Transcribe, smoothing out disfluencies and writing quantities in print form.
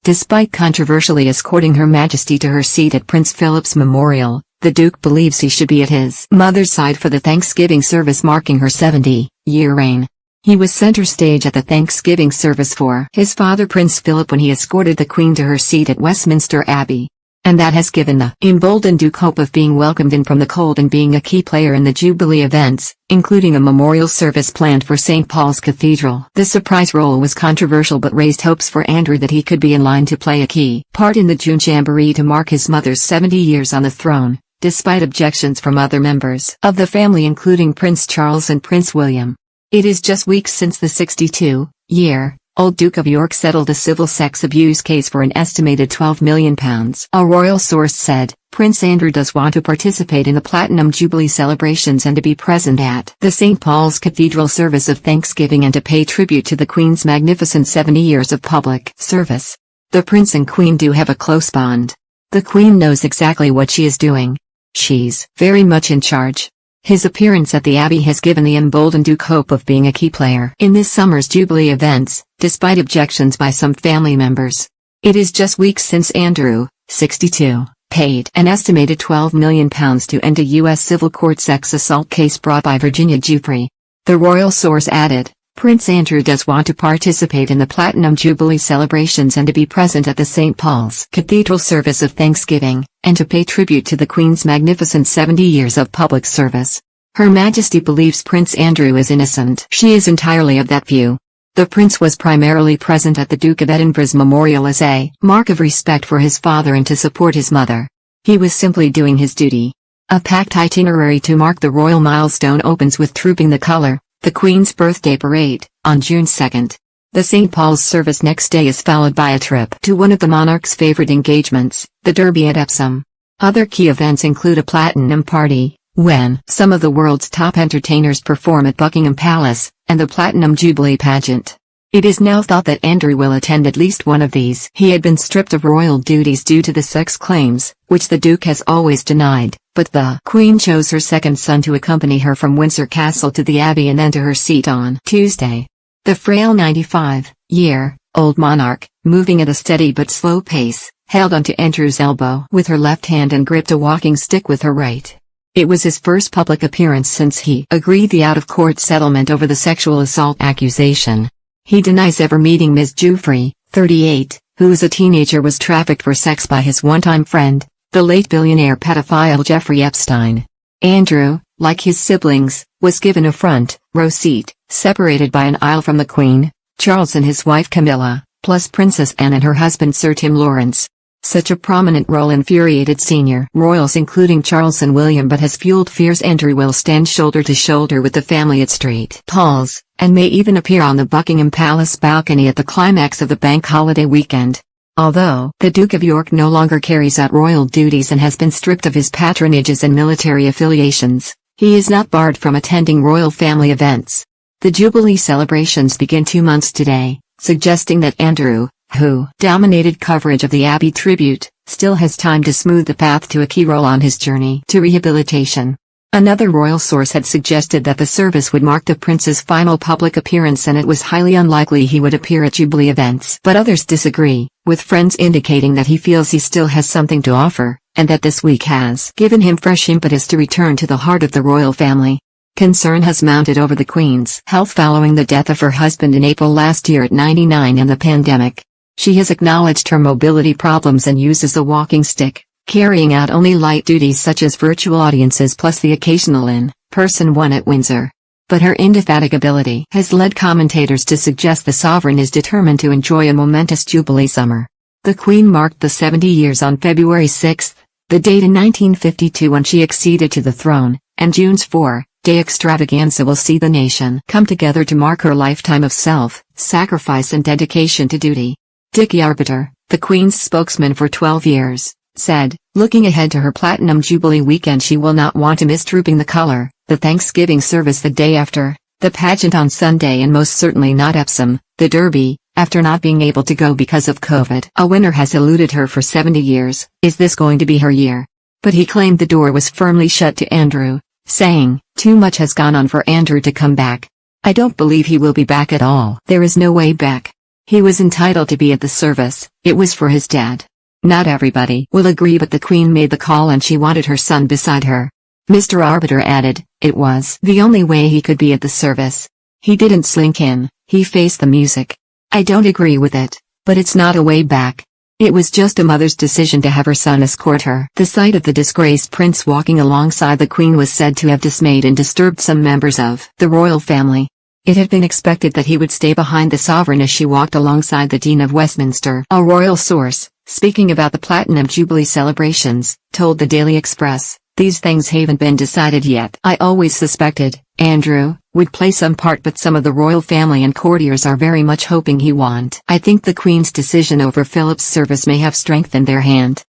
Despite controversially escorting Her Majesty to her seat at Prince Philip's memorial, the Duke believes he should be at his mother's side for the Thanksgiving service marking her 70-year reign. He was center stage at the Thanksgiving service for his father Prince Philip when he escorted the Queen to her seat at Westminster Abbey. And that has given the emboldened Duke hope of being welcomed in from the cold and being a key player in the Jubilee events, including a memorial service planned for St. Paul's Cathedral. The surprise role was controversial but raised hopes for Andrew that he could be in line to play a key part in the June Jamboree to mark his mother's 70 years on the throne, despite objections from other members of the family including Prince Charles and Prince William. It is just weeks since the 62-year-old Duke of York settled a civil sex abuse case for an estimated £12 million. A royal source said, Prince Andrew does want to participate in the Platinum Jubilee celebrations and to be present at the St. Paul's Cathedral service of Thanksgiving and to pay tribute to the Queen's magnificent 70 years of public service. The Prince and Queen do have a close bond. The Queen knows exactly what she is doing. She's very much in charge. His appearance at the Abbey has given the emboldened Duke hope of being a key player in this summer's Jubilee events, despite objections by some family members. It is just weeks since Andrew, 62, paid an estimated £12 million to end a U.S. civil court sex assault case brought by Virginia Jubilee. The royal source added, Prince Andrew does want to participate in the Platinum Jubilee celebrations and to be present at the St. Paul's Cathedral service of Thanksgiving, and to pay tribute to the Queen's magnificent 70 years of public service. Her Majesty believes Prince Andrew is innocent. She is entirely of that view. The Prince was primarily present at the Duke of Edinburgh's memorial as a mark of respect for his father and to support his mother. He was simply doing his duty. A packed itinerary to mark the royal milestone opens with Trooping the Colour, the Queen's birthday parade, on June 2. The St. Paul's service next day is followed by a trip to one of the monarch's favorite engagements, the Derby at Epsom. Other key events include a platinum party, when some of the world's top entertainers perform at Buckingham Palace, and the Platinum Jubilee pageant. It is now thought that Andrew will attend at least one of these. He had been stripped of royal duties due to the sex claims, which the Duke has always denied, but the Queen chose her second son to accompany her from Windsor Castle to the Abbey and then to her seat on Tuesday. The frail 95-year-old monarch, moving at a steady but slow pace, held onto Andrew's elbow with her left hand and gripped a walking stick with her right. It was his first public appearance since he agreed the out-of-court settlement over the sexual assault accusation. He denies ever meeting Ms. Jubilee, 38, who as a teenager was trafficked for sex by his one-time friend, the late billionaire pedophile Jeffrey Epstein. Andrew, like his siblings, was given a front-row seat, separated by an aisle from the Queen, Charles and his wife Camilla, plus Princess Anne and her husband Sir Tim Lawrence. Such a prominent role infuriated senior royals including Charles and William but has fueled fears Andrew will stand shoulder to shoulder with the family at St. Paul's, and may even appear on the Buckingham Palace balcony at the climax of the bank holiday weekend. Although the Duke of York no longer carries out royal duties and has been stripped of his patronages and military affiliations, he is not barred from attending royal family events. The Jubilee celebrations begin 2 months today, suggesting that Andrew, who dominated coverage of the Abbey tribute, still has time to smooth the path to a key role on his journey to rehabilitation. Another royal source had suggested that the service would mark the prince's final public appearance and it was highly unlikely he would appear at Jubilee events. But others disagree, with friends indicating that he feels he still has something to offer, and that this week has given him fresh impetus to return to the heart of the royal family. Concern has mounted over the Queen's health following the death of her husband in April last year at 99 and the pandemic. She has acknowledged her mobility problems and uses a walking stick, carrying out only light duties such as virtual audiences plus the occasional in-person one at Windsor. But her indefatigability has led commentators to suggest the sovereign is determined to enjoy a momentous Jubilee summer. The Queen marked the 70 years on February 6, the date in 1952 when she acceded to the throne, and June's 4-day extravaganza will see the nation come together to mark her lifetime of self-sacrifice and dedication to duty. Dickie Arbiter, the Queen's spokesman for 12 years, said, looking ahead to her Platinum Jubilee weekend she will not want to miss Trooping the Colour, the Thanksgiving service the day after, the pageant on Sunday and most certainly not Epsom, the Derby, after not being able to go because of COVID. A winner has eluded her for 70 years, is this going to be her year? But he claimed the door was firmly shut to Andrew, saying, too much has gone on for Andrew to come back. I don't believe he will be back at all. There is no way back. He was entitled to be at the service, it was for his dad. Not everybody will agree, but the Queen made the call and she wanted her son beside her. Mr. Arbiter added, it was the only way he could be at the service. He didn't slink in, he faced the music. I don't agree with it, but it's not a way back. It was just a mother's decision to have her son escort her. The sight of the disgraced prince walking alongside the Queen was said to have dismayed and disturbed some members of the royal family. It had been expected that he would stay behind the sovereign as she walked alongside the Dean of Westminster. A royal source, speaking about the Platinum Jubilee celebrations, told the Daily Express, "These things haven't been decided yet. I always suspected Andrew would play some part, but some of the royal family and courtiers are very much hoping he won't. I think the Queen's decision over Philip's service may have strengthened their hand."